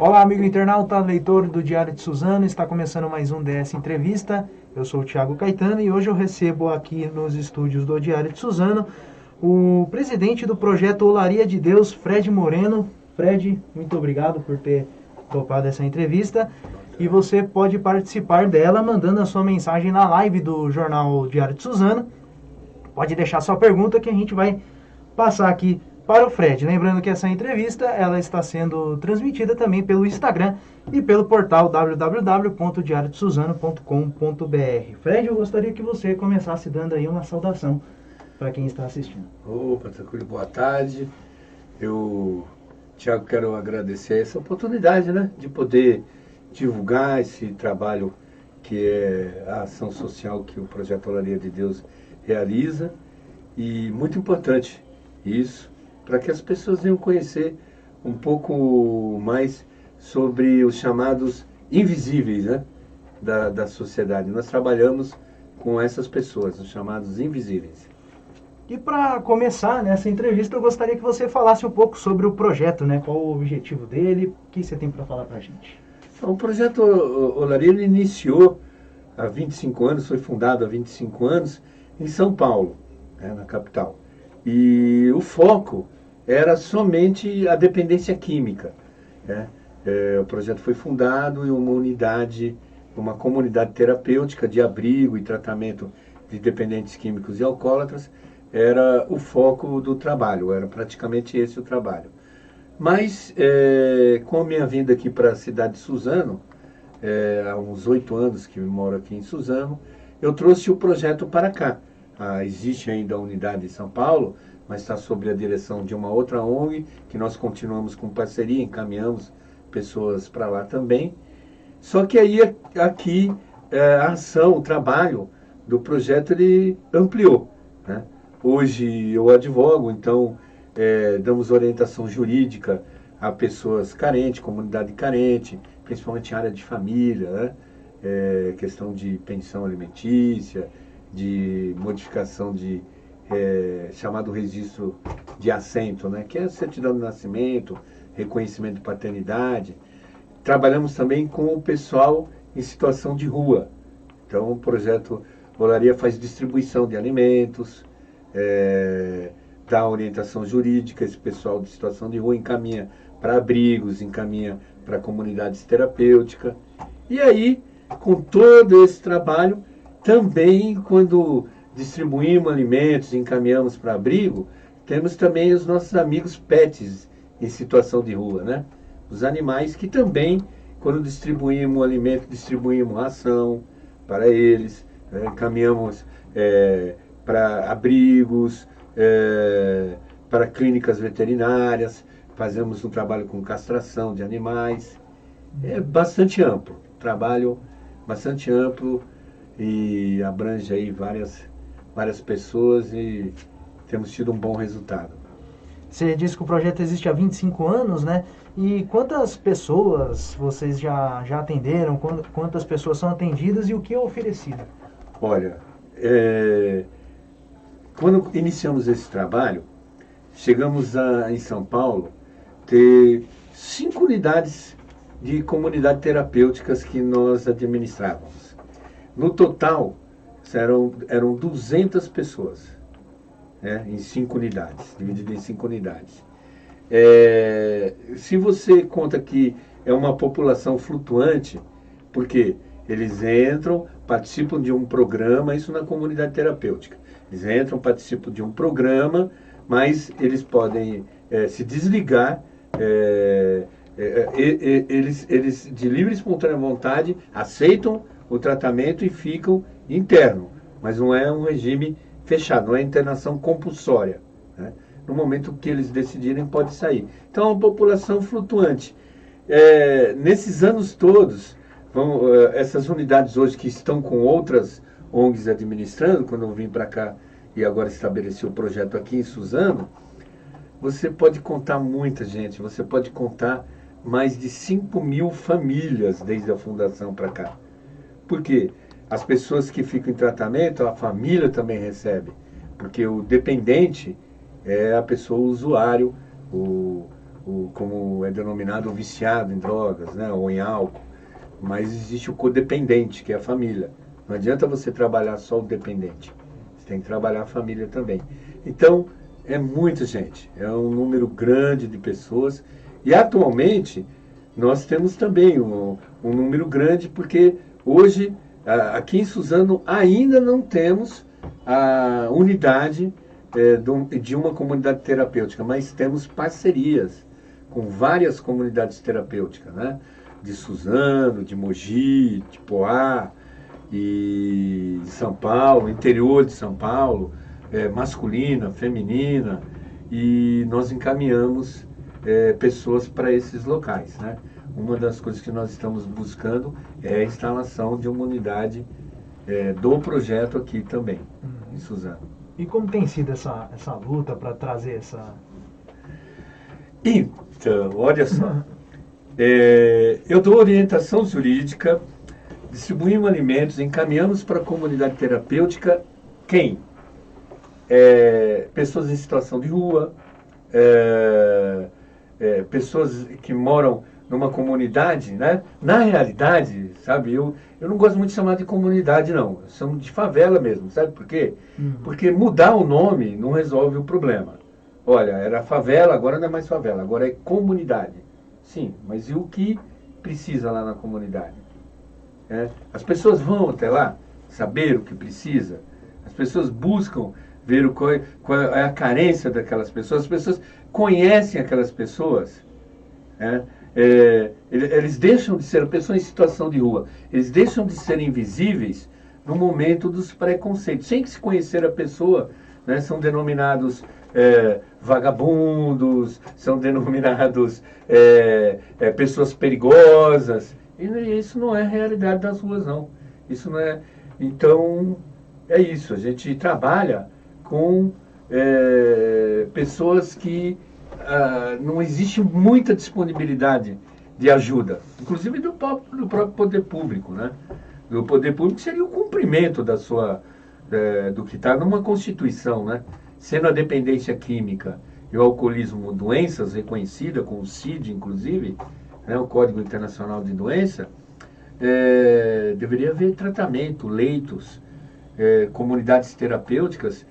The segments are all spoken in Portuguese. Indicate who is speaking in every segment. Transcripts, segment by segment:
Speaker 1: Olá, amigo internauta, leitor do Diário de Suzano, está começando mais um DS Entrevista. Eu sou o Thiago Caetano e hoje eu recebo aqui nos estúdios do Diário de Suzano o presidente do projeto Olaria de Deus, Fred Moreno. Fred, muito obrigado por ter topado essa entrevista. E você pode participar dela mandando a sua mensagem na live do jornal Diário de Suzano. Pode deixar sua pergunta que a gente vai passar aqui para o Fred. Lembrando que essa entrevista ela está sendo transmitida também pelo Instagram e pelo portal www.diariodesuzano.com.br. Fred, eu gostaria que você começasse dando aí uma saudação para quem está assistindo.
Speaker 2: Opa, tranquilo, boa tarde. Tiago, quero agradecer essa oportunidade, né, de poder divulgar esse trabalho que é a ação social que o Projeto Olaria de Deus realiza, e muito importante isso, para que as pessoas venham conhecer um pouco mais sobre os chamados invisíveis, né, da sociedade. Nós trabalhamos com essas pessoas, os chamados invisíveis.
Speaker 1: E para começar nessa entrevista, eu gostaria que você falasse um pouco sobre o projeto, né? Qual o objetivo dele, o que você tem para falar para a gente?
Speaker 2: O projeto Olaria ele iniciou há 25 anos, foi fundado há 25 anos em São Paulo, né, na capital. E o foco era somente a dependência química, né? O projeto foi fundado em uma unidade, uma comunidade terapêutica de abrigo e tratamento de dependentes químicos e alcoólatras. Era o foco do trabalho, era praticamente esse o trabalho. Mas, com a minha vinda aqui para a cidade de Suzano, há uns 8 anos que eu moro aqui em Suzano, eu trouxe o projeto para cá. Existe ainda a unidade em São Paulo, mas está sob a direção de uma outra ONG, que nós continuamos com parceria, encaminhamos pessoas para lá também. Só que aí, aqui, a ação, o trabalho do projeto, ele ampliou, né? Hoje eu advogo, então damos orientação jurídica a pessoas carentes, comunidade carente, principalmente em área de família, né? Questão de pensão alimentícia, de modificação de chamado registro de assento, né? Que é a certidão de nascimento, reconhecimento de paternidade. Trabalhamos também com o pessoal em situação de rua. Então o projeto Olaria faz distribuição de alimentos, dá orientação jurídica, esse pessoal de situação de rua encaminha para abrigos, encaminha para comunidades terapêuticas. E aí, com todo esse trabalho, também quando distribuímos alimentos, encaminhamos para abrigo, temos também os nossos amigos pets em situação de rua, né? Os animais que também, quando distribuímos alimento, distribuímos ração para eles, encaminhamos para abrigos, para clínicas veterinárias, fazemos um trabalho com castração de animais. É bastante amplo, trabalho bastante amplo e abrange aí várias pessoas e temos tido um bom resultado.
Speaker 1: Você disse que o projeto existe há 25 anos, né? E quantas pessoas vocês já atenderam? Quantas pessoas são atendidas e o que é oferecido?
Speaker 2: Olha, quando iniciamos esse trabalho, chegamos em São Paulo ter 5 unidades de comunidade terapêuticas que nós administrávamos. No total, eram 200 pessoas, né, em 5 unidades, dividido em 5 unidades. Se você conta que é uma população flutuante, porque eles entram, participam de um programa, isso na comunidade terapêutica. Eles entram, participam de um programa, mas eles podem se desligar, eles de livre e espontânea vontade aceitam o tratamento e ficam interno, mas não é um regime fechado, não é internação compulsória, né? No momento que eles decidirem, pode sair. Então, é uma população flutuante. Nesses anos todos, essas unidades hoje que estão com outras ONGs administrando, quando eu vim para cá e agora estabeleci o projeto aqui em Suzano, você pode contar muita gente, você pode contar mais de 5.000 famílias desde a fundação para cá. Por quê? As pessoas que ficam em tratamento, a família também recebe, porque o dependente é a pessoa, o usuário, o como é denominado, o viciado em drogas, né, ou em álcool. Mas existe o codependente, que é a família. Não adianta você trabalhar só o dependente. Você tem que trabalhar a família também. Então, é muita gente. É um número grande de pessoas. E atualmente, nós temos também um número grande, porque hoje, aqui em Suzano, ainda não temos a unidade de uma comunidade terapêutica, mas temos parcerias com várias comunidades terapêuticas, né? De Suzano, de Mogi, de Poá, e de São Paulo, interior de São Paulo, masculina, feminina, e nós encaminhamos pessoas para esses locais, né? Uma das coisas que nós estamos buscando é a instalação de uma unidade do projeto aqui também, em Suzano.
Speaker 1: E como tem sido essa luta para trazer essa...
Speaker 2: Então, olha só, eu dou orientação jurídica, distribuímos alimentos, encaminhamos para a comunidade terapêutica quem? Pessoas em situação de rua, pessoas que moram numa comunidade, né? Na realidade, sabe, eu não gosto muito de chamar de comunidade, não. Somos de favela mesmo, sabe por quê? Porque mudar o nome não resolve o problema. Olha, era favela, agora não é mais favela, agora é comunidade. Sim, mas e o que precisa lá na comunidade? As pessoas vão até lá saber o que precisa. As pessoas buscam ver qual é a carência daquelas pessoas. As pessoas conhecem aquelas pessoas. Eles deixam de ser pessoas em situação de rua. Eles deixam de ser invisíveis no momento dos preconceitos. Sem que se conhecer a pessoa, né, são denominados vagabundos, são denominados pessoas perigosas. E isso não é a realidade das ruas, não. Isso não é. Então, é isso. A gente trabalha com pessoas que não existe muita disponibilidade de ajuda, inclusive do próprio poder público, né? O poder público seria o cumprimento do que está numa Constituição, né? Sendo a dependência química e o alcoolismo doenças reconhecidas, com o CID, inclusive, né, o Código Internacional de Doença, deveria haver tratamento, leitos, comunidades terapêuticas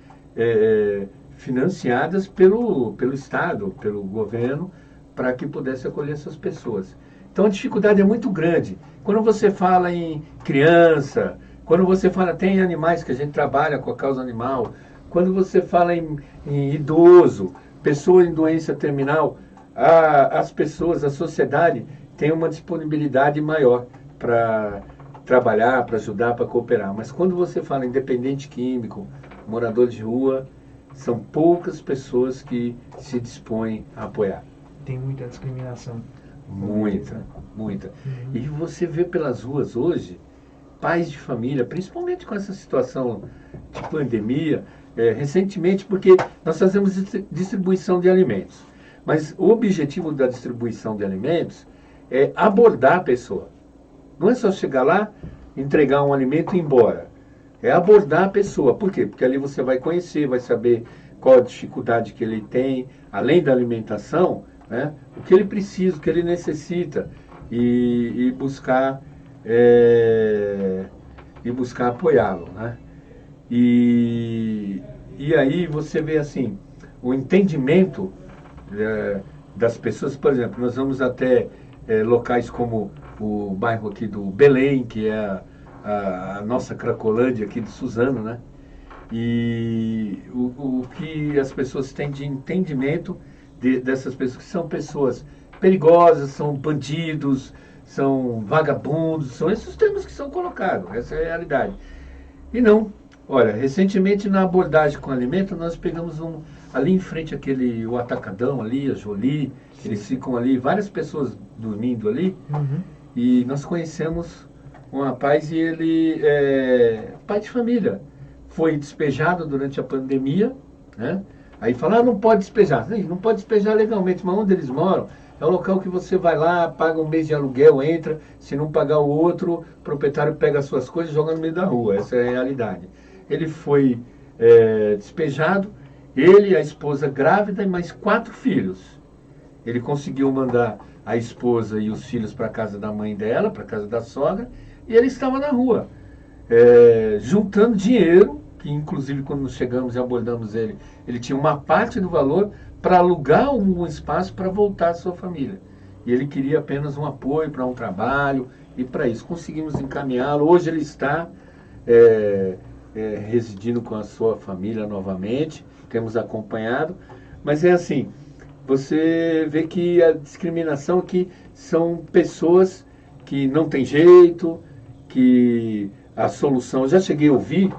Speaker 2: financiadas pelo Estado, pelo governo, para que pudesse acolher essas pessoas. Então a dificuldade é muito grande. Quando você fala em criança, quando você fala, tem animais que a gente trabalha com a causa animal, quando você fala em idoso, pessoa em doença terminal, as pessoas, a sociedade tem uma disponibilidade maior para trabalhar, para ajudar, para cooperar. Mas quando você fala em dependente químico, morador de rua, são poucas pessoas que se dispõem a apoiar.
Speaker 1: Tem muita discriminação.
Speaker 2: Muita, muita. E você vê pelas ruas hoje, pais de família, principalmente com essa situação de pandemia, recentemente, porque nós fazemos distribuição de alimentos. Mas o objetivo da distribuição de alimentos é abordar a pessoa. Não é só chegar lá, entregar um alimento e ir embora. É abordar a pessoa. Por quê? Porque ali você vai conhecer, vai saber qual a dificuldade que ele tem, além da alimentação, né, o que ele precisa, o que ele necessita, e buscar apoiá-lo, né? E aí você vê assim, o entendimento das pessoas. Por exemplo, nós vamos até locais como o bairro aqui do Belém, que é a nossa Cracolândia aqui de Suzano, né? E o que as pessoas têm de entendimento dessas pessoas, que são pessoas perigosas, são bandidos, são vagabundos, são esses termos que são colocados, essa é a realidade. E não, olha, recentemente na abordagem com alimento, nós pegamos ali em frente o Atacadão ali, a Jolie, eles ficam ali, várias pessoas dormindo ali, e nós conhecemos um rapaz, e ele é pai de família, foi despejado durante a pandemia, né? Aí fala, não pode despejar. Não pode despejar legalmente, mas onde eles moram é um local que você vai lá, paga um mês de aluguel, entra, se não pagar o outro, o proprietário pega as suas coisas e joga no meio da rua. Essa é a realidade. Ele foi despejado, ele, a esposa grávida e mais 4 filhos. ele conseguiu mandar a esposa e os filhos para a casa da mãe dela, para a casa da sogra, e ele estava na rua, juntando dinheiro, que inclusive quando nós chegamos e abordamos ele, ele tinha uma parte do valor para alugar um espaço para voltar à sua família. E ele queria apenas um apoio para um trabalho, e para isso conseguimos encaminhá-lo. Hoje ele está residindo com a sua família novamente, temos acompanhado, mas é assim, você vê que a discriminação aqui são pessoas que não tem jeito, que a solução, eu já cheguei a ouvir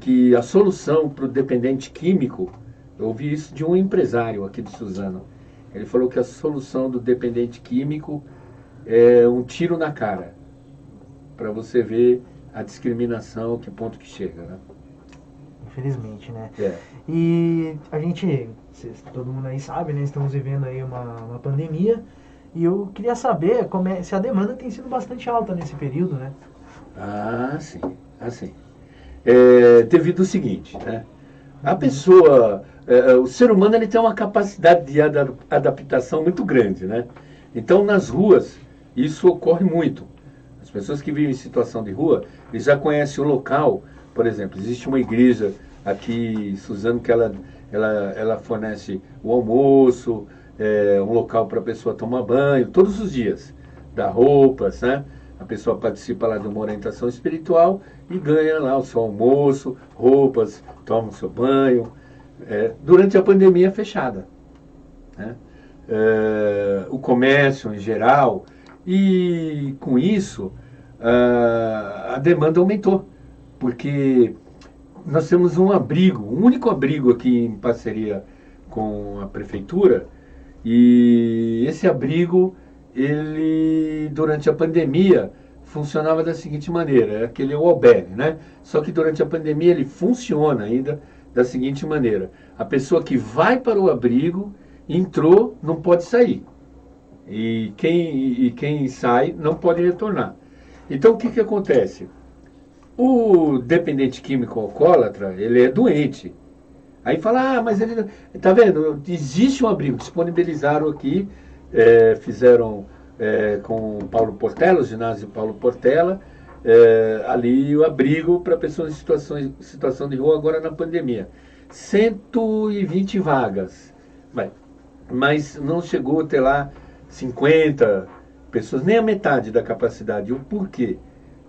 Speaker 2: que a solução para o dependente químico, eu ouvi isso de um empresário aqui de Suzano, ele falou que a solução do dependente químico é um tiro na cara, para você ver a discriminação, que ponto que chega, né? Infelizmente,
Speaker 1: né? E a gente, todo mundo aí sabe, né? Estamos vivendo aí uma pandemia, e eu queria saber se a demanda tem sido bastante alta nesse período, né?
Speaker 2: Sim. Devido ao seguinte, né? A pessoa, o ser humano, ele tem uma capacidade de adaptação muito grande, né? Então, nas ruas, isso ocorre muito. As pessoas que vivem em situação de rua, eles já conhecem o local. Por exemplo, existe uma igreja aqui em Suzano que ela fornece o almoço, um local para a pessoa tomar banho, todos os dias. Dá roupas, né? A pessoa participa lá de uma orientação espiritual e ganha lá o seu almoço, roupas, toma o seu banho. Durante a pandemia fechada, né? O comércio em geral, e com isso a demanda aumentou, porque nós temos um único abrigo aqui em parceria com a prefeitura, e esse abrigo, ele durante a pandemia funcionava da seguinte maneira, aquele UOBEL, né? Só que durante a pandemia ele funciona ainda da seguinte maneira: a pessoa que vai para o abrigo, entrou, não pode sair. E quem sai não pode retornar. Então o que acontece? O dependente químico alcoólatra, ele é doente. Aí fala, mas ele... Tá vendo? Existe um abrigo, disponibilizaram aqui, fizeram com o Paulo Portela, o ginásio Paulo Portela, ali o abrigo para pessoas em situação de rua agora na pandemia. 120 vagas. Mas não chegou a ter lá 50 pessoas, nem a metade da capacidade. O porquê?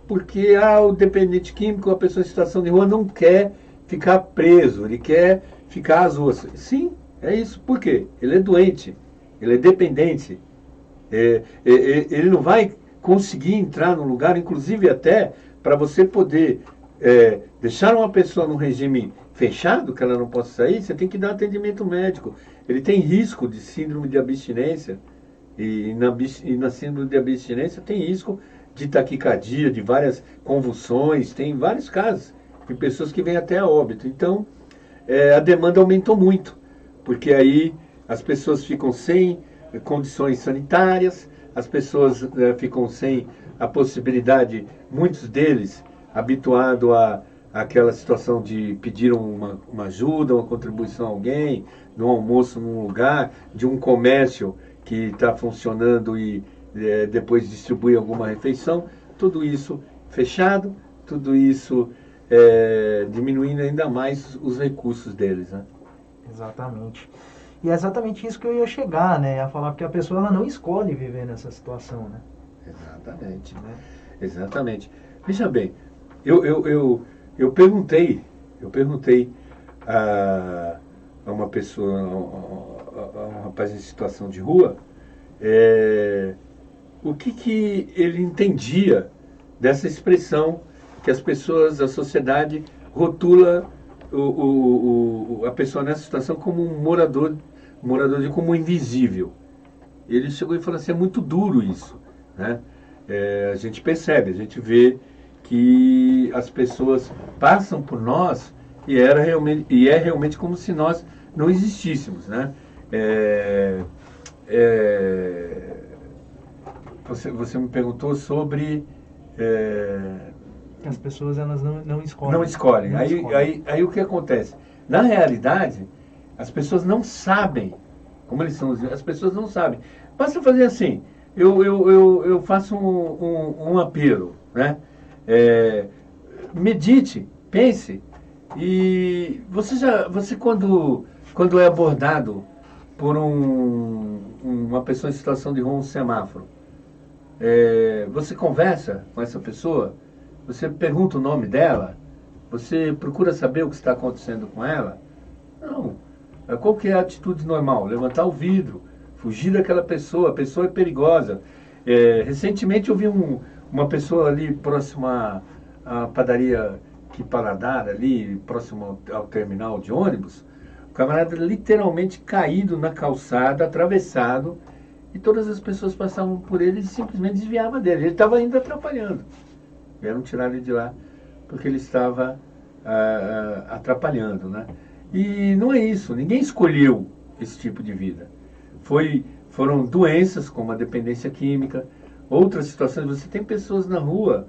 Speaker 2: Porque o dependente químico, a pessoa em situação de rua, não quer ficar preso, ele quer ficar às ruas. Sim, é isso. Por quê? Ele é doente, ele é dependente. Ele não vai conseguir entrar no lugar, inclusive até para você poder deixar uma pessoa num regime fechado, que ela não possa sair, você tem que dar atendimento médico. Ele tem risco de síndrome de abstinência, e na síndrome de abstinência tem risco de taquicardia, de várias convulsões, tem vários casos de pessoas que vêm até a óbito. Então, a demanda aumentou muito, porque aí as pessoas ficam sem condições sanitárias, as pessoas ficam sem a possibilidade, muitos deles habituados àquela situação de pedir uma ajuda, uma contribuição a alguém, de um almoço num lugar, de um comércio que está funcionando e depois distribui alguma refeição, tudo isso fechado, tudo isso diminuindo ainda mais os recursos deles, né?
Speaker 1: Exatamente. E é exatamente isso que eu ia chegar, né? A falar, porque a pessoa ela não escolhe viver nessa situação, né?
Speaker 2: Exatamente, né? Exatamente. Veja bem, eu perguntei a uma pessoa, a um rapaz em situação de rua, o que ele entendia dessa expressão que as pessoas, a sociedade, rotula a pessoa nessa situação como um morador como um invisível. Ele chegou e falou assim, é muito duro isso, né? A gente percebe, a gente vê que as pessoas passam por nós e é realmente como se nós não existíssemos, né? Você me perguntou sobre...
Speaker 1: As pessoas elas não escolhem.
Speaker 2: Não escolhem. Aí o que acontece? Na realidade, as pessoas não sabem como eles são, as pessoas não sabem. Basta fazer assim, eu faço um apelo, né? Medite, pense, e você quando é abordado por uma pessoa em situação de rua, um semáforo, você conversa com essa pessoa, você pergunta o nome dela, você procura saber o que está acontecendo com ela? Não. Qual que é a atitude normal? Levantar o vidro, fugir daquela pessoa, a pessoa é perigosa. Recentemente eu vi uma pessoa ali próximo à padaria Paladar, ali próximo ao terminal de ônibus, o camarada literalmente caído na calçada, atravessado, e todas as pessoas passavam por ele e simplesmente desviavam dele. Ele estava ainda atrapalhando. Vieram tirar ele de lá porque ele estava atrapalhando, né? E não é isso, ninguém escolheu esse tipo de vida. Foram doenças como a dependência química, outras situações. Você tem pessoas na rua,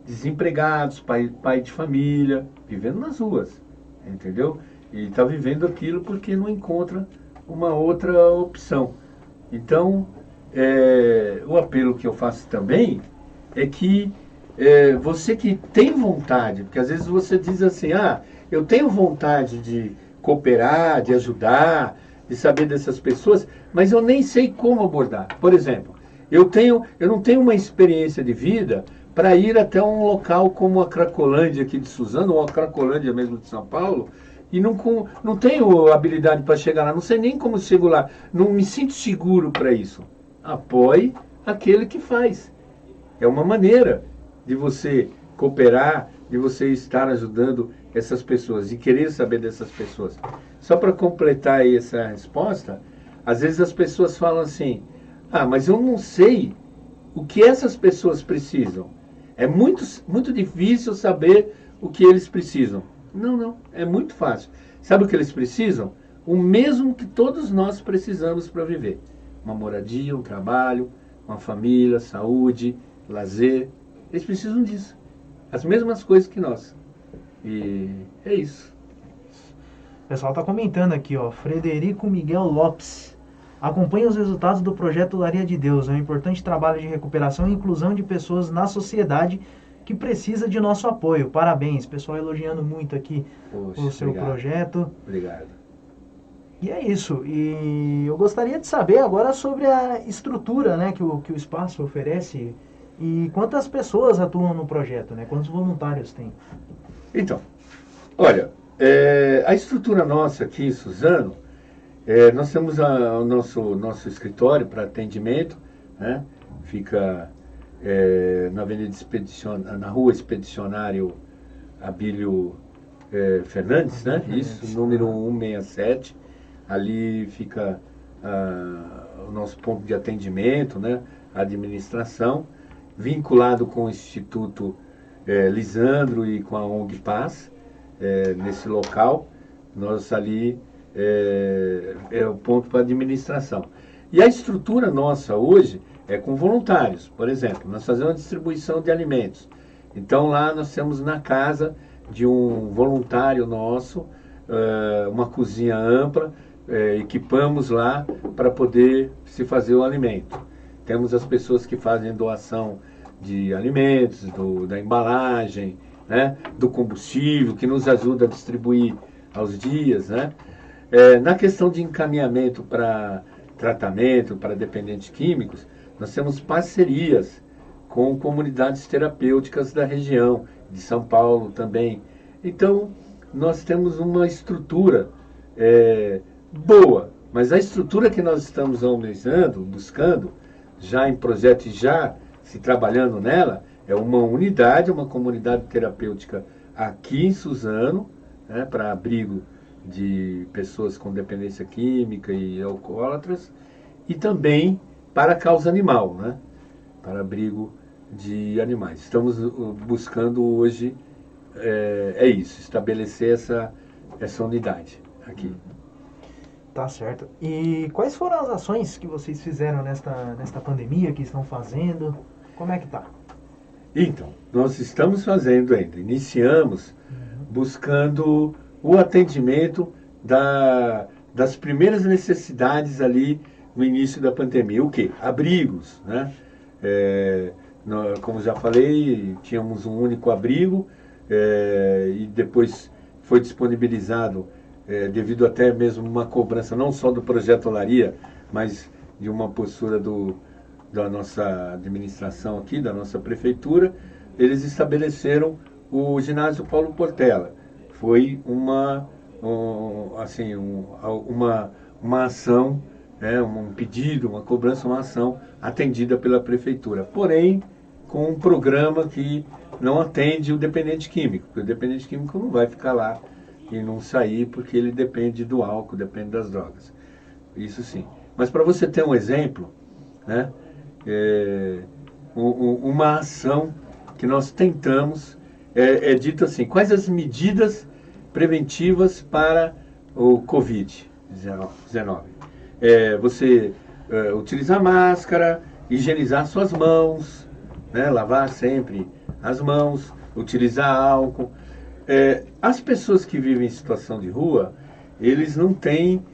Speaker 2: desempregados, pai de família, vivendo nas ruas, entendeu? E está vivendo aquilo porque não encontra uma outra opção. Então, o apelo que eu faço também é que você que tem vontade, porque às vezes você diz assim, eu tenho vontade de cooperar, de ajudar, de saber dessas pessoas, mas eu nem sei como abordar. Por exemplo, eu não tenho uma experiência de vida para ir até um local como a Cracolândia aqui de Suzano, ou a Cracolândia mesmo de São Paulo, e não tenho habilidade para chegar lá, não sei nem como chego lá, não me sinto seguro para isso. Apoie aquele que faz. É uma maneira de você cooperar, de você estar ajudando essas pessoas, de querer saber dessas pessoas. Só para completar aí essa resposta, às vezes as pessoas falam assim, mas eu não sei o que essas pessoas precisam. É muito difícil saber o que eles precisam. Não, é muito fácil. Sabe o que eles precisam? O mesmo que todos nós precisamos para viver. Uma moradia, um trabalho, uma família, saúde, lazer. Eles precisam disso. As mesmas coisas que nós. E é isso.
Speaker 1: O pessoal está comentando aqui, ó. Frederico Miguel Lopes. Acompanha os resultados do projeto Laria de Deus. É um importante trabalho de recuperação e inclusão de pessoas na sociedade que precisa de nosso apoio. Parabéns. Pessoal elogiando muito aqui o seu projeto.
Speaker 2: Obrigado.
Speaker 1: E é isso. E eu gostaria de saber agora sobre a estrutura, né, que o espaço oferece e quantas pessoas atuam no projeto, né? Quantos voluntários tem?
Speaker 2: Então, olha, a estrutura nossa aqui em Suzano, nós temos o nosso escritório para atendimento, né? Fica na rua Expedicionário Abílio Fernandes, né? Isso, número 167. Ali fica o nosso ponto de atendimento, né? A administração, vinculado com o Instituto Lisandro e com a ONG Paz, nesse local. Nós ali é o ponto para a administração. E a estrutura nossa hoje é com voluntários. Por exemplo, nós fazemos a distribuição de alimentos. Então lá nós temos na casa de um voluntário nosso, uma cozinha ampla, equipamos lá para poder se fazer o alimento. Temos as pessoas que fazem doação de alimentos, da embalagem, né, do combustível, que nos ajuda a distribuir aos dias, né? Na questão de encaminhamento para tratamento, para dependentes químicos, nós temos parcerias com comunidades terapêuticas da região, de São Paulo também. Então, nós temos uma estrutura boa, mas a estrutura que nós estamos almejando, buscando, já em projeto e já se trabalhando nela, é uma unidade, uma comunidade terapêutica aqui em Suzano, né, para abrigo de pessoas com dependência química e alcoólatras, e também para a causa animal, né, para abrigo de animais. Estamos buscando hoje, isso, estabelecer essa unidade aqui.
Speaker 1: Tá certo. E quais foram as ações que vocês fizeram nesta pandemia, que estão fazendo? Como é que tá?
Speaker 2: Então, nós estamos fazendo ainda, iniciamos buscando o atendimento das primeiras necessidades ali no início da pandemia. O quê? Abrigos, né? Como já falei, tínhamos um único abrigo e depois foi disponibilizado, devido até mesmo uma cobrança não só do Projeto Olaria, mas de uma postura da nossa administração aqui, da nossa prefeitura, eles estabeleceram o ginásio Paulo Portela. Foi uma ação, um pedido, uma cobrança, uma ação atendida pela prefeitura. Porém, com um programa que não atende o dependente químico, porque o dependente químico não vai ficar lá e não sair porque ele depende do álcool, depende das drogas. Isso sim. Mas para você ter um exemplo, né, uma ação que nós tentamos, dito assim, quais as medidas preventivas para o Covid-19? Você utilizar máscara, higienizar suas mãos, né, lavar sempre as mãos, utilizar álcool. As pessoas que vivem em situação de rua, eles não têm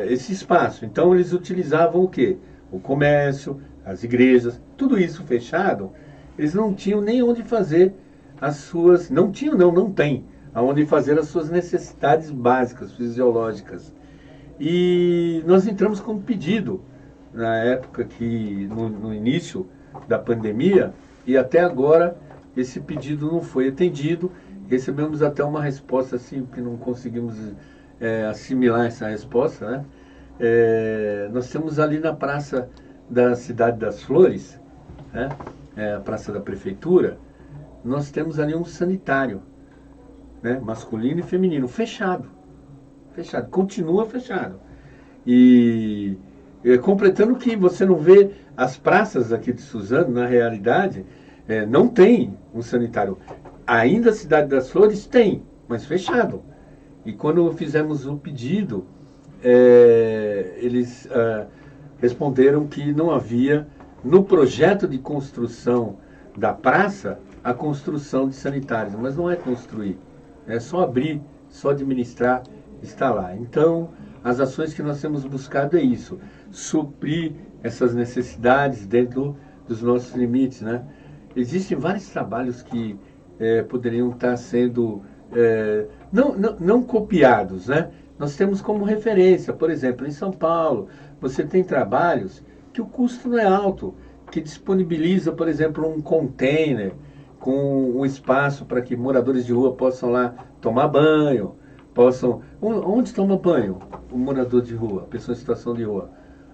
Speaker 2: esse espaço. Então eles utilizavam o quê? O comércio, as igrejas, tudo isso fechado. Eles não tinham nem onde fazer as suas... Não tinham, não tem aonde fazer as suas necessidades básicas, fisiológicas. E nós entramos com um pedido, na época que, no início da pandemia, e até agora esse pedido não foi atendido. Recebemos até uma resposta assim, que não conseguimos assimilar essa resposta, né? Nós temos ali na praça da Cidade das Flores, né? A praça da prefeitura, nós temos ali um sanitário, né? Masculino e feminino, fechado, continua fechado. E completando que você não vê as praças aqui de Suzano, na realidade, não tem um sanitário. Ainda a Cidade das Flores tem, mas fechado. E quando fizemos o pedido, eles responderam que não havia, no projeto de construção da praça, a construção de sanitários. Mas não é construir, é só abrir, só administrar, está lá. Então, as ações que nós temos buscado é isso, suprir essas necessidades dentro dos nossos limites, né? Existem vários trabalhos que poderiam estar sendo não copiados, né? Nós temos como referência, por exemplo, em São Paulo, você tem trabalhos que o custo não é alto, que disponibiliza, por exemplo, um container com um espaço para que moradores de rua possam lá tomar banho, Onde toma banho o morador de rua, a pessoa em situação de rua?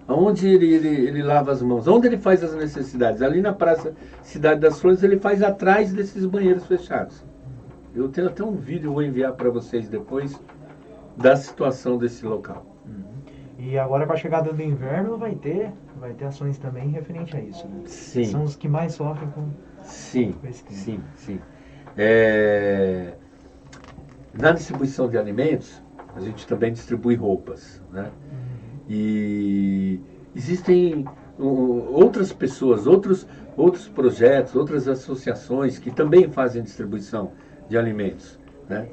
Speaker 2: Onde ele lava as mãos? Onde ele faz as necessidades? Ali na Praça Cidade das Flores, ele faz atrás desses banheiros fechados. Eu tenho até um vídeo, vou enviar para vocês depois, da situação desse local.
Speaker 1: E agora, com a chegada do inverno, vai ter ações também referente a isso, né?
Speaker 2: Sim.
Speaker 1: São os que mais sofrem com esse tema.
Speaker 2: Sim. Na distribuição de alimentos, a gente também distribui roupas, né? E existem outras pessoas, outros projetos, outras associações que também fazem distribuição de alimentos, né?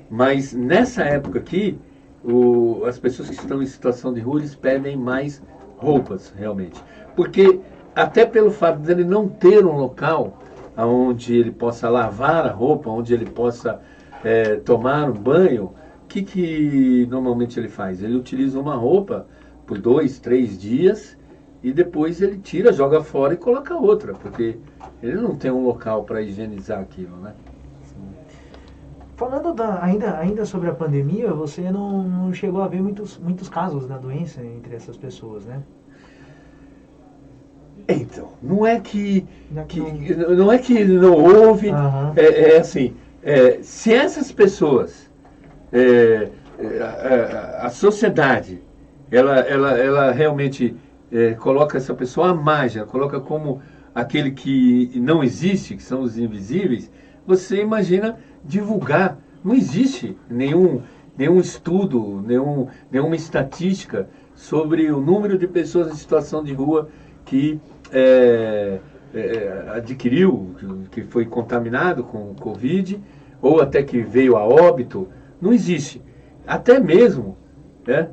Speaker 2: Mas nessa época aqui, as pessoas que estão em situação de rua, eles pedem mais roupas, realmente. Porque até pelo fato de ele não ter um local onde ele possa lavar a roupa, onde ele possa tomar um banho, o que normalmente ele faz? Ele utiliza uma roupa por 2, 3 dias e depois ele tira, joga fora e coloca outra, porque ele não tem um local para higienizar aquilo, né?
Speaker 1: Falando ainda sobre a pandemia, você não chegou a ver muitos casos da doença entre essas pessoas, né?
Speaker 2: Então, não é que não houve, assim, se essas pessoas, a sociedade, ela realmente coloca essa pessoa à margem, coloca como aquele que não existe, que são os invisíveis, você imagina divulgar. Não existe nenhum estudo, nenhuma estatística sobre o número de pessoas em situação de rua que adquiriu, que foi contaminado com Covid, ou até que veio a óbito. Não existe. Até mesmo né?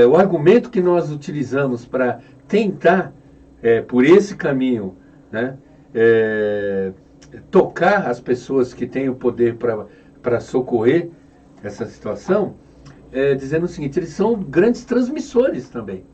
Speaker 2: O argumento que nós utilizamos para tentar, por esse caminho, né, tocar as pessoas que têm o poder para socorrer essa situação, dizendo o seguinte: eles são grandes transmissores também,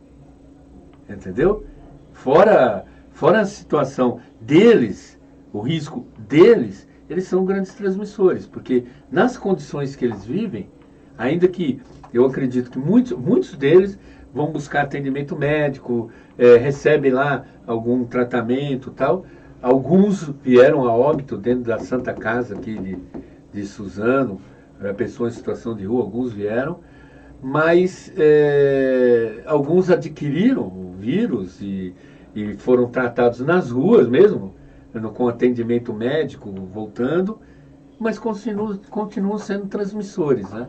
Speaker 2: entendeu? Fora a situação deles, o risco deles, eles são grandes transmissores, porque nas condições que eles vivem, ainda que eu acredito que muitos deles vão buscar atendimento médico, recebem lá algum tratamento e tal. Alguns vieram a óbito dentro da Santa Casa aqui de Suzano, pessoas em situação de rua, alguns vieram, mas alguns adquiriram o vírus e foram tratados nas ruas mesmo, com atendimento médico, voltando, mas continuam sendo transmissores, né?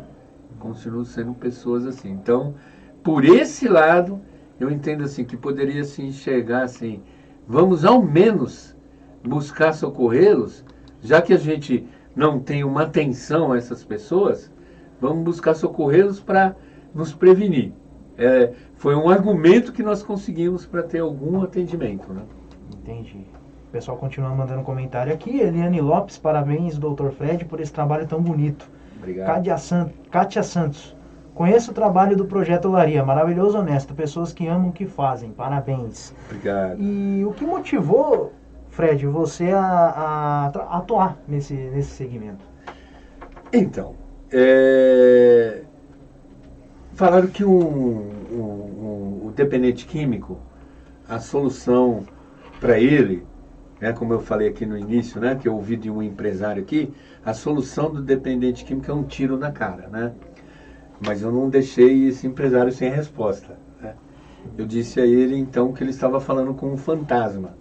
Speaker 2: Continuam sendo pessoas assim. Então, por esse lado, eu entendo assim que poderia se enxergar assim, vamos ao menos buscar socorrê-los, já que a gente não tem uma atenção a essas pessoas, vamos buscar socorrê-los para nos prevenir. Foi um argumento que nós conseguimos para ter algum atendimento, né?
Speaker 1: Entendi. O pessoal continua mandando comentário aqui. Eliane Lopes, parabéns, Dr. Fred, por esse trabalho tão bonito.
Speaker 2: Obrigado.
Speaker 1: Kátia Santos, conheço o trabalho do Projeto Olaria, maravilhoso, honesto, pessoas que amam o que fazem, parabéns.
Speaker 2: Obrigado.
Speaker 1: E o que motivou, Fred, você a atuar nesse segmento?
Speaker 2: Então, falaram que o dependente químico, a solução para ele, né, como eu falei aqui no início, né, que eu ouvi de um empresário aqui, a solução do dependente químico é um tiro na cara, né? Mas eu não deixei esse empresário sem resposta, né? Eu disse a ele, então, que ele estava falando com um fantasma,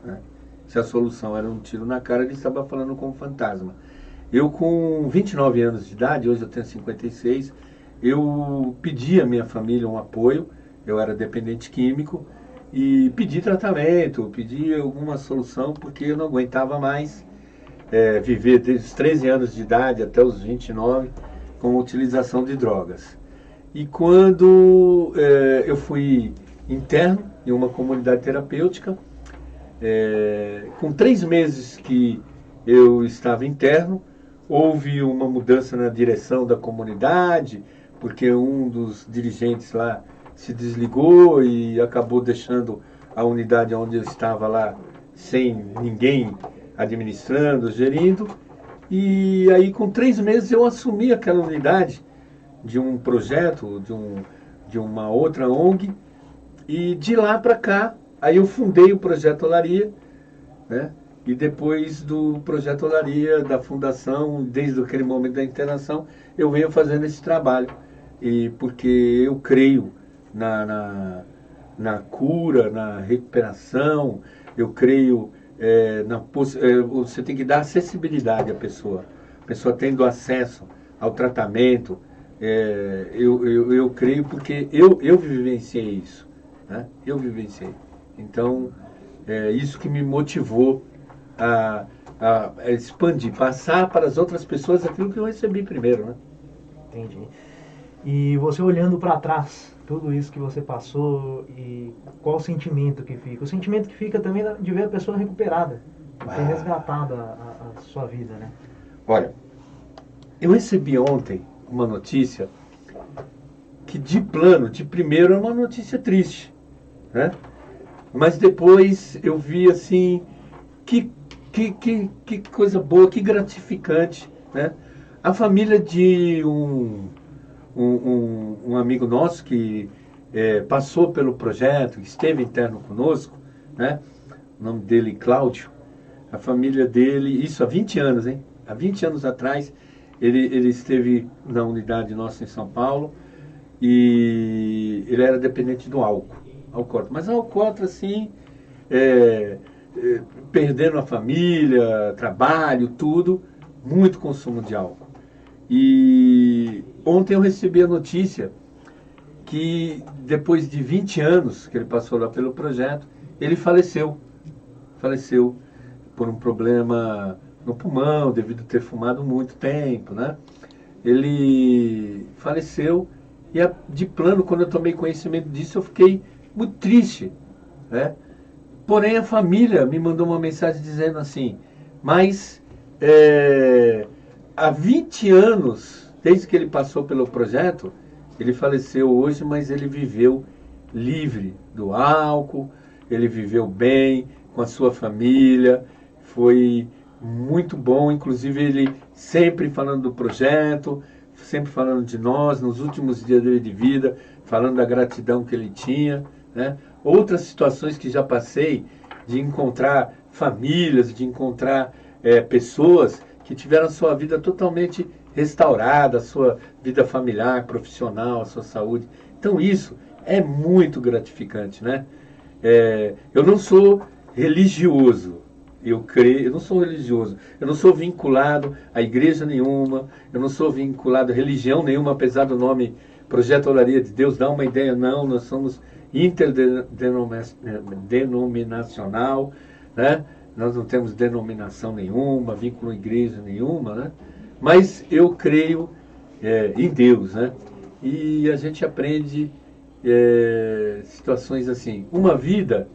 Speaker 2: né? Se a solução era um tiro na cara, ele estava falando com um fantasma. Eu, com 29 anos de idade, hoje eu tenho 56, eu pedi à minha família um apoio, eu era dependente químico, e pedi tratamento, pedi alguma solução, porque eu não aguentava mais viver desde os 13 anos de idade até os 29 com a utilização de drogas. E quando eu fui interno em uma comunidade terapêutica, com 3 meses que eu estava interno, houve uma mudança na direção da comunidade, porque um dos dirigentes lá se desligou e acabou deixando a unidade onde eu estava lá sem ninguém administrando, gerindo. E aí, com 3 meses, eu assumi aquela unidade de um projeto, de uma outra ONG. E de lá para cá, aí eu fundei o Projeto Olaria, né? E depois do Projeto Olaria, da fundação, desde aquele momento da internação, eu venho fazendo esse trabalho. E porque eu creio na cura, na recuperação, eu creio você tem que dar acessibilidade à pessoa. A pessoa tendo acesso ao tratamento, eu creio porque eu vivenciei isso, né? Eu vivenciei. Então, isso que me motivou a expandir, passar para as outras pessoas aquilo que eu recebi primeiro, né?
Speaker 1: Entendi. E você olhando para trás, tudo isso que você passou, e qual o sentimento que fica? O sentimento que fica também de ver a pessoa recuperada, de ter resgatado a sua vida, né?
Speaker 2: Olha, eu recebi ontem uma notícia que de primeiro é uma notícia triste, né? Mas depois eu vi assim, que coisa boa, que gratificante, né? A família de um amigo nosso que passou pelo projeto, esteve interno conosco, né? O nome dele, Cláudio. A família dele, isso há 20 anos, hein? Há 20 anos atrás, ele esteve na unidade nossa em São Paulo e ele era dependente do álcool, alcoólatra. Mas alcoólatra, assim, perdendo a família, trabalho, tudo, muito consumo de álcool. E ontem eu recebi a notícia que depois de 20 anos que ele passou lá pelo projeto, ele faleceu por um problema no pulmão, devido a ter fumado muito tempo, né? Ele faleceu E de plano, quando eu tomei conhecimento disso, eu fiquei muito triste, né? Porém, a família me mandou uma mensagem dizendo assim, mas há 20 anos, desde que ele passou pelo projeto, ele faleceu hoje, mas ele viveu livre do álcool, ele viveu bem com a sua família, foi muito bom, inclusive ele sempre falando do projeto, sempre falando de nós, nos últimos dias dele de vida, falando da gratidão que ele tinha, né? Outras situações que já passei, de encontrar famílias, de encontrar pessoas que tiveram a sua vida totalmente restaurada, a sua vida familiar, profissional, a sua saúde. Então isso é muito gratificante, né? Eu não sou religioso, eu creio, eu não sou religioso, eu não sou vinculado a igreja nenhuma, eu não sou vinculado a religião nenhuma, apesar do nome Projeto Olaria de Deus dar uma ideia, não, nós somos interdenominacional, né? Nós não temos denominação nenhuma, vínculo a igreja nenhuma, né? Mas eu creio em Deus, né? E a gente aprende situações assim. Uma vida,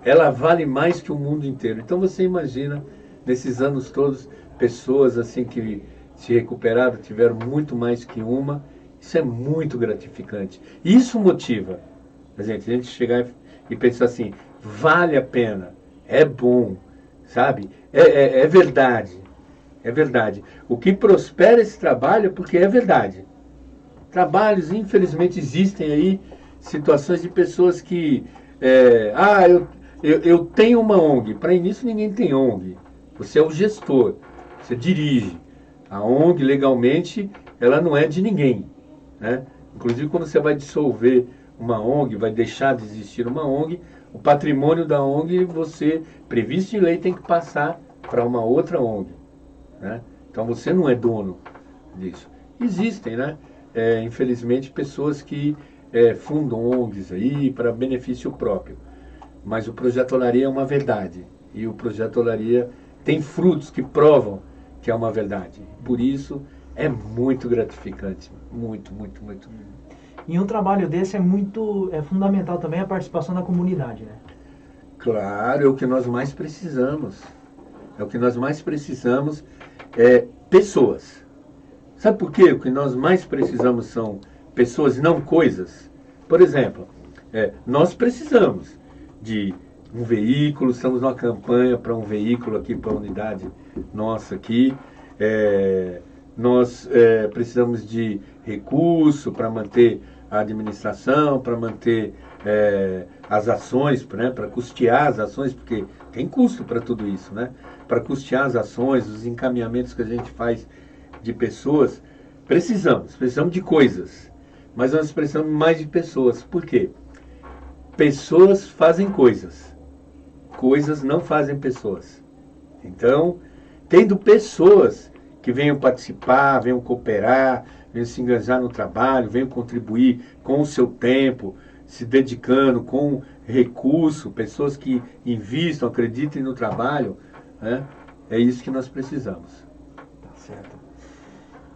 Speaker 2: ela vale mais que o mundo inteiro. Então você imagina, nesses anos todos, pessoas assim que se recuperaram, tiveram muito mais que uma. Isso é muito gratificante. Isso motiva a gente chegar e pensar assim, vale a pena, é bom, sabe? É verdade, é verdade. O que prospera esse trabalho é porque é verdade. Trabalhos, infelizmente, existem aí situações de pessoas que... eu tenho uma ONG. Para início, ninguém tem ONG. Você é o gestor, você dirige. A ONG, legalmente, ela não é de ninguém, né? Inclusive, quando você vai dissolver uma ONG, vai deixar de existir uma ONG, o patrimônio da ONG, você, previsto em lei, tem que passar para uma outra ONG, né? Então, você não é dono disso. Existem, né? Infelizmente, pessoas que fundam ONGs aí para benefício próprio. Mas o Projeto Olaria é uma verdade. E o Projeto Olaria tem frutos que provam que é uma verdade. Por isso, é muito gratificante. Muito, muito, muito.
Speaker 1: E um trabalho desse é fundamental também a participação da comunidade, né?
Speaker 2: Claro, é o que nós mais precisamos. É o que nós mais precisamos pessoas. Sabe por quê? O que nós mais precisamos são pessoas e não coisas. Por exemplo, nós precisamos de um veículo, estamos numa campanha para um veículo aqui para a unidade nossa aqui. Nós precisamos de recurso para manter a administração, para manter as ações, né, para custear as ações, porque tem custo para tudo isso, né? Para custear as ações, os encaminhamentos que a gente faz de pessoas, precisamos de coisas, mas nós precisamos mais de pessoas. Por quê? Pessoas fazem coisas, coisas não fazem pessoas. Então, tendo pessoas que venham participar, venham cooperar, venham se engajar no trabalho, venham contribuir com o seu tempo, se dedicando com recurso, pessoas que invistam, acreditem no trabalho, né? É isso que nós precisamos.
Speaker 1: Tá certo.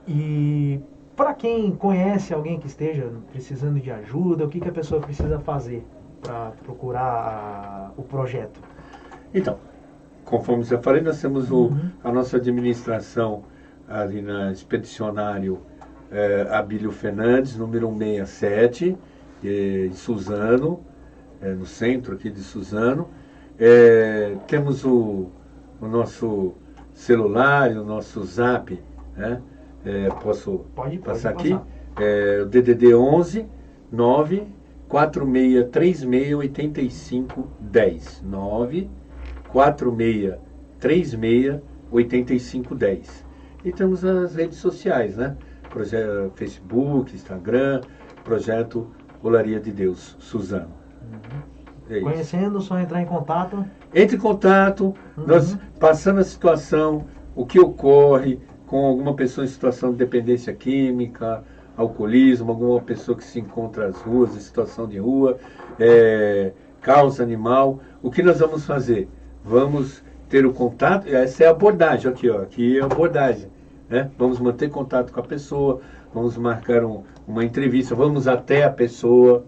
Speaker 1: E para quem conhece alguém que esteja precisando de ajuda, o que a pessoa precisa fazer para procurar o projeto?
Speaker 2: Então, conforme já falei, nós temos a nossa administração ali na Expedicionário Abílio Fernandes, número 167, em Suzano, no centro aqui de Suzano. Temos o nosso celular, o nosso zap, né? Posso passar aqui? O DDD 11 9 4636 8510 9 4636 8510. E temos as redes sociais, né? Facebook, Instagram, Projeto Olaria de Deus, Suzano.
Speaker 1: Conhecendo, só entrar em contato?
Speaker 2: Entre em contato, nós passando a situação, o que ocorre com alguma pessoa em situação de dependência química, alcoolismo, alguma pessoa que se encontra às ruas, em situação de rua, causa animal. O que nós vamos fazer? Vamos ter o contato, essa é a abordagem, aqui é a abordagem. né? Vamos manter contato com a pessoa, vamos marcar uma entrevista, vamos até a pessoa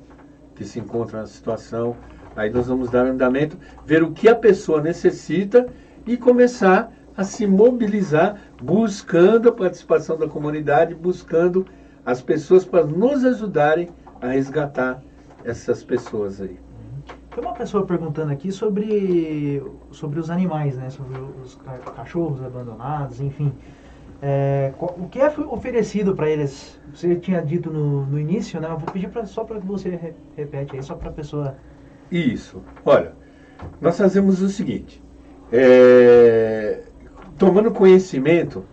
Speaker 2: que se encontra na situação. Aí nós vamos dar andamento, ver o que a pessoa necessita e começar a se mobilizar, buscando a participação da comunidade, buscando as pessoas para nos ajudarem a resgatar essas pessoas aí.
Speaker 1: Tem uma pessoa perguntando aqui sobre os animais, né? Sobre os cachorros abandonados, enfim. O que é oferecido para eles? Você tinha dito no início, né? Eu vou pedir só para que você repete aí, só para a pessoa...
Speaker 2: Isso. Olha, nós fazemos o seguinte, tomando conhecimento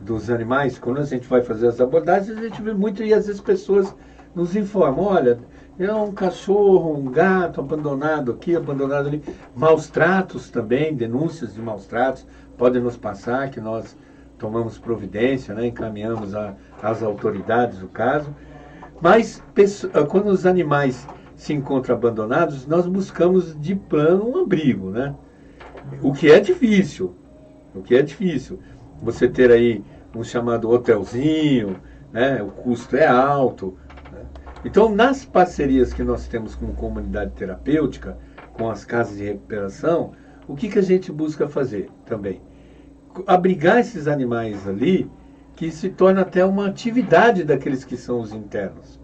Speaker 2: dos animais, quando a gente vai fazer as abordagens, a gente vê muito e às vezes as pessoas nos informam, olha, é um cachorro, um gato abandonado aqui, abandonado ali, maus tratos também, denúncias de maus tratos, podem nos passar, que nós tomamos providência, né, encaminhamos às autoridades o caso, mas quando os animais se encontram abandonados, nós buscamos de plano um abrigo, né? O que é difícil, você ter aí um chamado hotelzinho, né? O custo é alto, né? Então, nas parcerias que nós temos com comunidade terapêutica, com as casas de recuperação, o que a gente busca fazer também? Abrigar esses animais ali, que se torna até uma atividade daqueles que são os internos.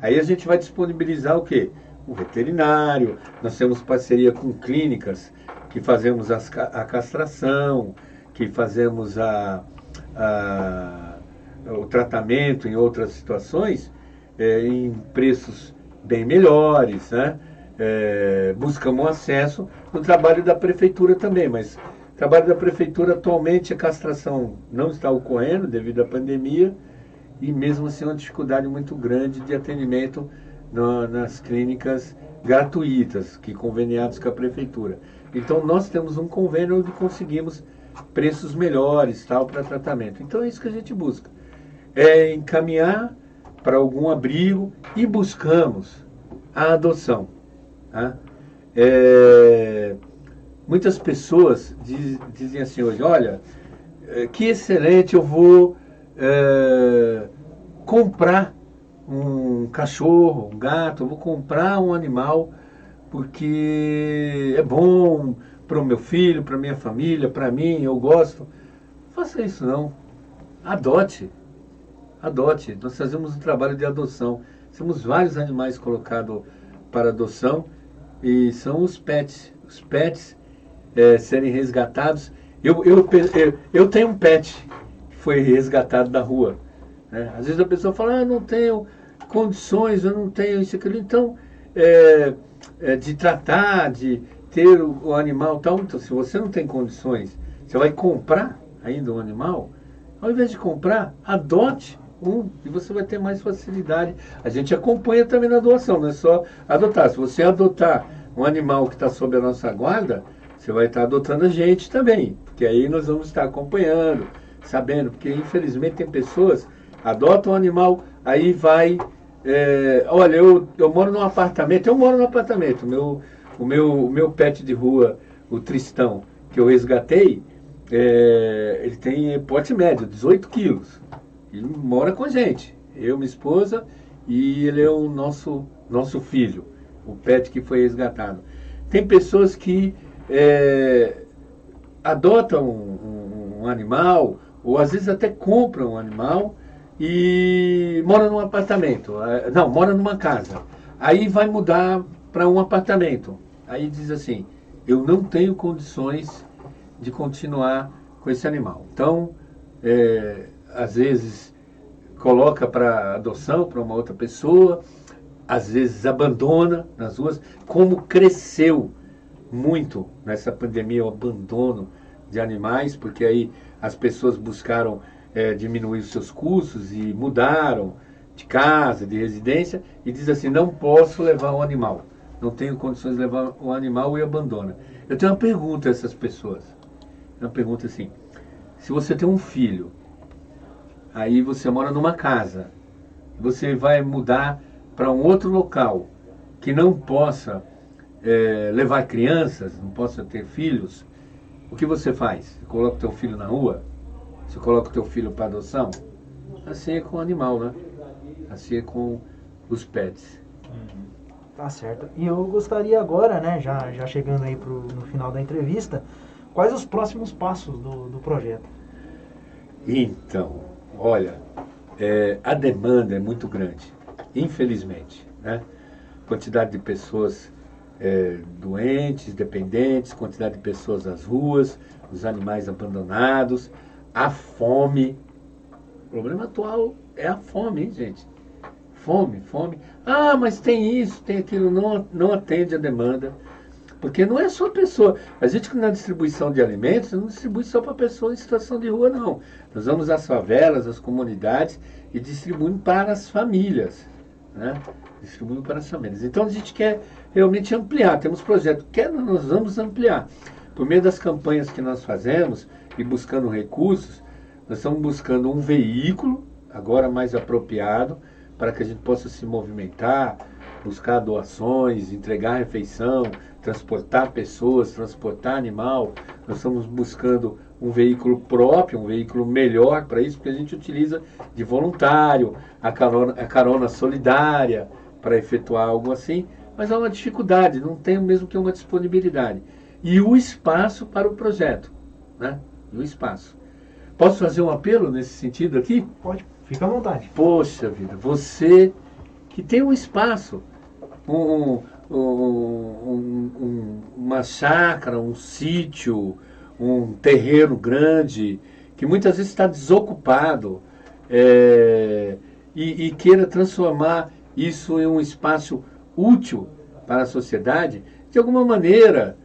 Speaker 2: Aí a gente vai disponibilizar o quê? O veterinário, nós temos parceria com clínicas que fazemos a castração, que fazemos o tratamento em outras situações, em preços bem melhores, né? Buscamos acesso no trabalho da prefeitura também, mas o trabalho da prefeitura atualmente a castração não está ocorrendo devido à pandemia e mesmo assim uma dificuldade muito grande de atendimento nas clínicas gratuitas, que conveniados com a prefeitura. Então nós temos um convênio onde conseguimos preços melhores tal para tratamento. Então é isso que a gente busca, é encaminhar para algum abrigo e buscamos a adoção. Tá? Muitas pessoas dizem assim hoje, olha, que excelente, eu vou comprar um cachorro, um gato, eu vou comprar um animal porque é bom para o meu filho, para a minha família, para mim, eu gosto. Não faça isso não. Adote. Adote. Nós fazemos um trabalho de adoção. Temos vários animais colocados para adoção e são os pets. Os pets serem resgatados. Eu tenho um pet que foi resgatado da rua. Né? Às vezes a pessoa fala, não tenho condições, eu não tenho isso, aquilo. Então, de tratar, de ter o animal tal. Então, se você não tem condições, você vai comprar ainda um animal, ao invés de comprar, adote um e você vai ter mais facilidade. A gente acompanha também na doação, não é só adotar. Se você adotar um animal que está sob a nossa guarda, você vai estar adotando a gente também, porque aí nós vamos estar acompanhando, sabendo, porque infelizmente tem pessoas adotam um animal, aí vai... olha, eu moro num apartamento, o meu pet de rua, o Tristão, que eu resgatei, ele tem porte médio, 18 quilos. Ele mora com a gente, eu, minha esposa, e ele é o nosso filho, o pet que foi resgatado. Tem pessoas que adotam um animal, ou às vezes até compram um animal, e mora num apartamento, não, mora numa casa, aí vai mudar para um apartamento, aí diz assim, eu não tenho condições de continuar com esse animal. Então, às vezes coloca para adoção para uma outra pessoa, às vezes abandona nas ruas, como cresceu muito nessa pandemia o abandono de animais, porque aí as pessoas buscaram diminuir os seus custos e mudaram de casa, de residência, e diz assim, não posso levar um animal, não tenho condições de levar um animal e abandona. Eu tenho uma pergunta a essas pessoas, uma pergunta assim, se você tem um filho, aí você mora numa casa, você vai mudar para um outro local, que não possa levar crianças, não possa ter filhos, o que você faz? Você coloca o teu filho na rua? você coloca o teu filho para adoção. Assim é com o animal, né? Assim é com os pets.
Speaker 1: Tá certo. E eu gostaria agora, né, já chegando aí no final da entrevista, quais os próximos passos do projeto?
Speaker 2: Então, olha, a demanda é muito grande, infelizmente, né? Quantidade de pessoas doentes, dependentes, quantidade de pessoas nas ruas, os animais abandonados, a fome. O problema atual é a fome, hein, gente? Fome, fome. Ah, mas tem isso, tem aquilo, não atende a demanda. Porque não é só a pessoa. A gente, na distribuição de alimentos, não distribui só para pessoas em situação de rua, não. Nós vamos às favelas, às comunidades e distribuímos para as famílias, né? Distribuindo para as famílias. Então a gente quer realmente ampliar. Temos projetos que nós vamos ampliar. Por meio das campanhas que nós fazemos e buscando recursos, nós estamos buscando um veículo, agora mais apropriado, para que a gente possa se movimentar, buscar doações, entregar refeição, transportar pessoas, transportar animal. Nós estamos buscando um veículo próprio, um veículo melhor para isso, porque a gente utiliza de voluntário, a carona solidária para efetuar algo assim, mas há uma dificuldade, não tem o mesmo que uma disponibilidade. E o espaço para o projeto, né? E o espaço. Posso fazer um apelo nesse sentido aqui?
Speaker 1: Pode, fica à vontade.
Speaker 2: Poxa vida, você que tem um espaço, uma chácara, um sítio, um terreno grande, que muitas vezes está desocupado, e queira transformar isso em um espaço útil para a sociedade, de alguma maneira,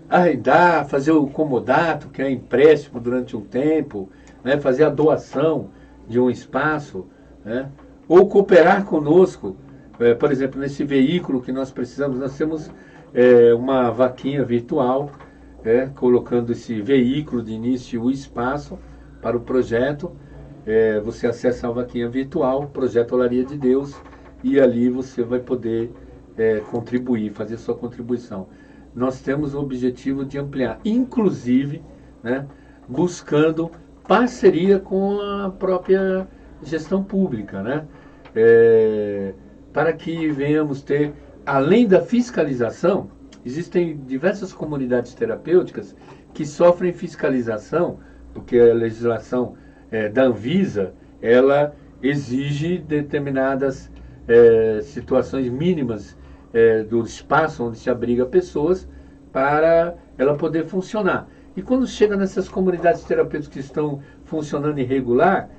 Speaker 2: arrendar, fazer o comodato, que é empréstimo durante um tempo, né, fazer a doação de um espaço, né, ou cooperar conosco. Por exemplo, nesse veículo que nós precisamos, nós temos uma vaquinha virtual, colocando esse veículo de início e o espaço para o projeto. Você acessa a vaquinha virtual, Projeto Olaria de Deus, e ali você vai poder contribuir, fazer sua contribuição. Nós temos o objetivo de ampliar, inclusive, né, buscando parceria com a própria gestão pública, né? Para que venhamos ter, além da fiscalização, existem diversas comunidades terapêuticas que sofrem fiscalização, porque a legislação da Anvisa, ela exige determinadas situações mínimas do espaço onde se abriga pessoas para ela poder funcionar. E quando chega nessas comunidades terapêuticas que estão funcionando irregular,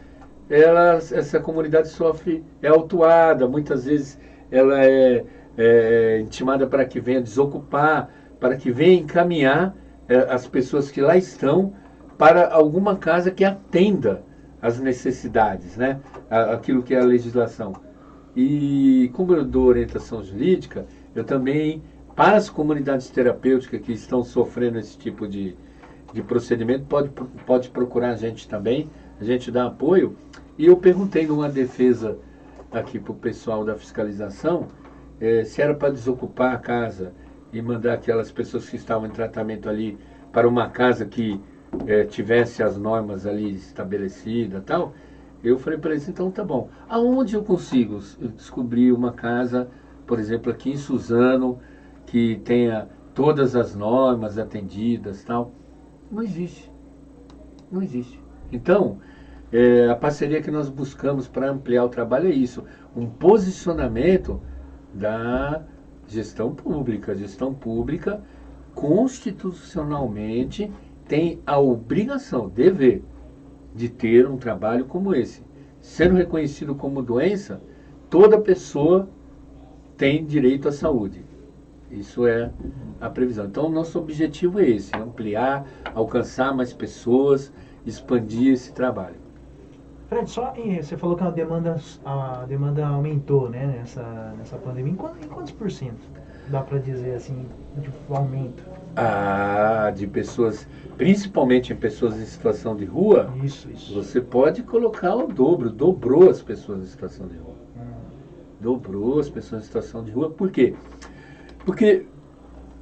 Speaker 2: essa comunidade sofre, é autuada, muitas vezes ela é intimada para que venha desocupar, para que venha encaminhar as pessoas que lá estão para alguma casa que atenda às necessidades, né? Aquilo que é a legislação. E como eu dou orientação jurídica, eu também, para as comunidades terapêuticas que estão sofrendo esse tipo de procedimento, pode procurar a gente também, a gente dá apoio. E eu perguntei numa defesa aqui para o pessoal da fiscalização, se era para desocupar a casa e mandar aquelas pessoas que estavam em tratamento ali para uma casa que tivesse as normas ali estabelecidas e tal. Eu falei para eles, então tá bom. Aonde eu consigo descobrir uma casa, por exemplo, aqui em Suzano, que tenha todas as normas atendidas e tal? Não existe. Não existe. Então, a parceria que nós buscamos para ampliar o trabalho é isso. Um posicionamento da gestão pública. A gestão pública, constitucionalmente, tem a obrigação, dever, de ter um trabalho como esse. Sendo reconhecido como doença, toda pessoa tem direito à saúde. Isso é a previsão. Então, o nosso objetivo é esse, ampliar, alcançar mais pessoas, expandir esse trabalho.
Speaker 1: Fred, você falou que a demanda aumentou, né, nessa pandemia. Em quantos por cento? Dá para dizer assim, de aumento?
Speaker 2: De pessoas, principalmente em pessoas em situação de rua,
Speaker 1: Isso.
Speaker 2: você pode colocar o dobro, dobrou as pessoas em situação de rua. Dobrou as pessoas em situação de rua. Por quê? Porque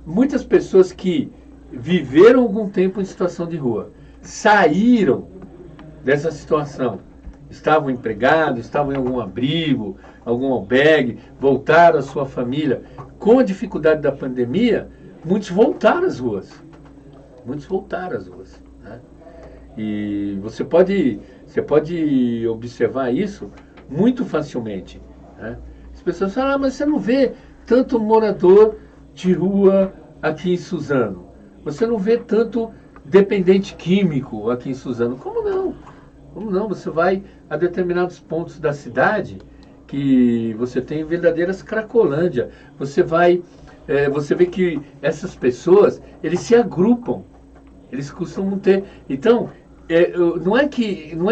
Speaker 2: muitas pessoas que viveram algum tempo em situação de rua, saíram dessa situação. Estavam empregados, estavam em algum abrigo, algum albergue, voltaram à sua família. Com a dificuldade da pandemia, muitos voltaram às ruas. Muitos voltaram às ruas, né? E você pode observar isso muito facilmente, né? As pessoas falam, mas você não vê tanto morador de rua aqui em Suzano. Você não vê tanto dependente químico aqui em Suzano. Como não? Como não? Você vai a determinados pontos da cidade que você tem verdadeiras cracolândia. Você vê que essas pessoas, eles se agrupam. Eles costumam ter... Então, não é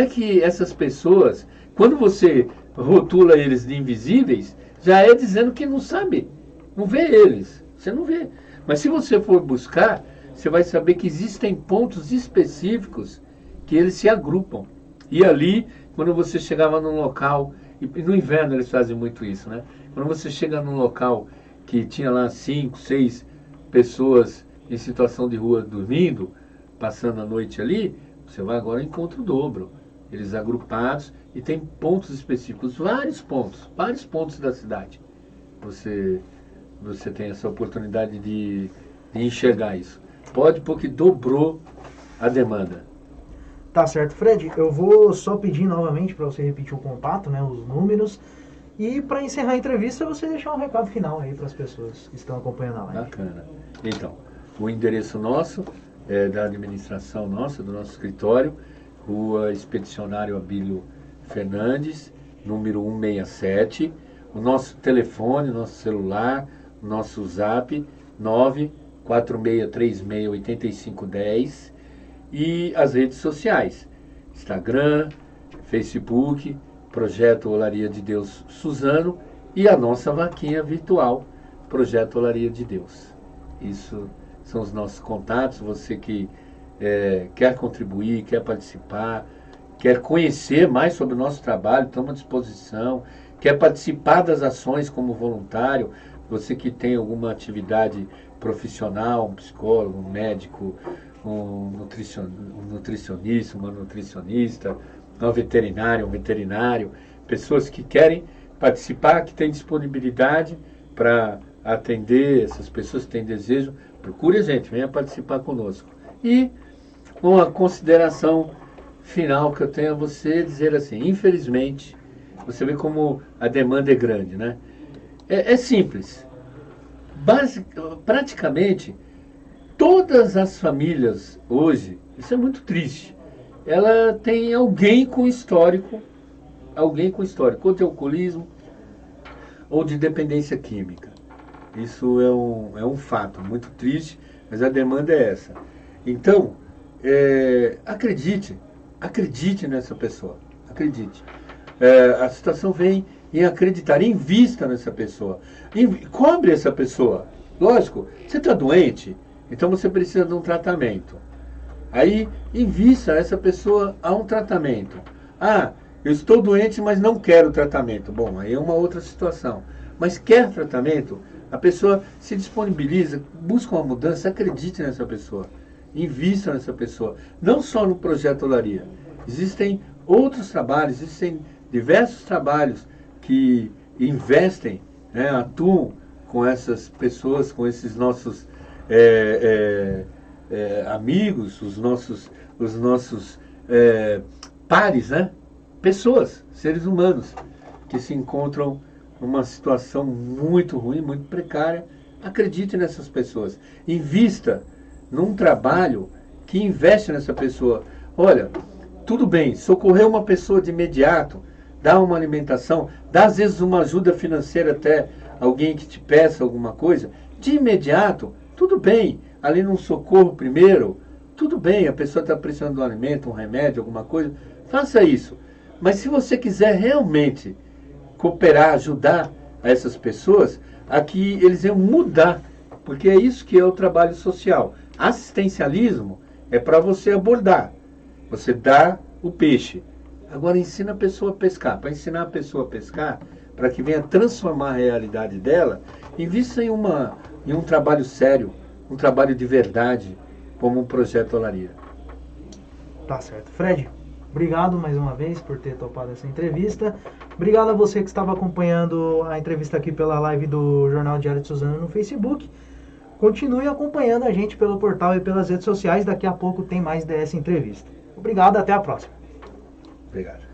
Speaker 2: que essas pessoas, quando você rotula eles de invisíveis, já é dizendo que não sabe, não vê eles, você não vê. Mas se você for buscar, você vai saber que existem pontos específicos que eles se agrupam. E ali, quando você chegava num local, e no inverno eles fazem muito isso, né? Quando você chega num local que tinha lá 5, 6 pessoas em situação de rua dormindo, passando a noite ali, você vai agora e encontra o dobro. Eles agrupados e tem pontos específicos, vários pontos da cidade. Você tem essa oportunidade de enxergar isso. Pode, porque dobrou a demanda.
Speaker 1: Tá certo, Fred. Eu vou só pedir novamente para você repetir o contato, né, os números. E para encerrar a entrevista, você deixar um recado final aí para as pessoas que estão acompanhando a live.
Speaker 2: Bacana. Então, o endereço nosso é da administração nossa, do nosso escritório, Rua Expedicionário Abílio Fernandes, número 167. O nosso telefone, nosso celular, nosso zap, 946368510. E as redes sociais, Instagram, Facebook, Projeto Olaria de Deus Suzano e a nossa vaquinha virtual, Projeto Olaria de Deus. Isso são os nossos contatos. Você que quer contribuir, quer participar, quer conhecer mais sobre o nosso trabalho, estamos à disposição, quer participar das ações como voluntário, você que tem alguma atividade profissional, um psicólogo, um médico, um nutricionista, uma nutricionista, um veterinário, pessoas que querem participar, que têm disponibilidade para atender essas pessoas que têm desejo, procure a gente, venha participar conosco. E uma consideração final que eu tenho a você dizer assim, infelizmente, você vê como a demanda é grande, né? É simples. Praticamente, todas as famílias hoje, isso é muito triste, ela tem alguém com histórico, ou de alcoolismo, ou de dependência química. Isso é um fato muito triste, mas a demanda é essa. Então, acredite nessa pessoa, acredite. A situação vem em acreditar, invista nessa pessoa, cobre essa pessoa. Lógico, você está doente, então você precisa de um tratamento. Aí, invista essa pessoa a um tratamento. Ah, eu estou doente, mas não quero tratamento. Bom, aí é uma outra situação. Mas quer tratamento, a pessoa se disponibiliza, busca uma mudança, acredite nessa pessoa. Invista nessa pessoa. Não só no Projeto Olaria. Existem outros trabalhos, existem diversos trabalhos que investem, né, atuam com essas pessoas, com esses nossos amigos, os nossos pares, né? Pessoas, seres humanos, que se encontram numa situação muito ruim, muito precária. Acredite nessas pessoas. Invista num trabalho que investe nessa pessoa. Olha, tudo bem, socorrer uma pessoa de imediato, dar uma alimentação, dar às vezes uma ajuda financeira até alguém que te peça alguma coisa, de imediato, tudo bem. Ali num socorro primeiro, tudo bem, a pessoa está precisando de um alimento, um remédio, alguma coisa, faça isso. Mas se você quiser realmente cooperar, ajudar a essas pessoas, aqui eles iam mudar, porque é isso que é o trabalho social. Assistencialismo é para você abordar, você dá o peixe. Agora ensina a pessoa a pescar. Para ensinar a pessoa a pescar, para que venha transformar a realidade dela, invista em um trabalho sério, um trabalho de verdade, como um Projeto Olaria.
Speaker 1: Tá certo. Fred, Obrigado mais uma vez por ter topado essa entrevista. Obrigado a você que estava acompanhando a entrevista aqui pela live do Jornal Diário de Suzano no Facebook. Continue acompanhando a gente pelo portal e pelas redes sociais. Daqui a pouco tem mais DS Entrevista. Obrigado, até a próxima.
Speaker 2: Obrigado.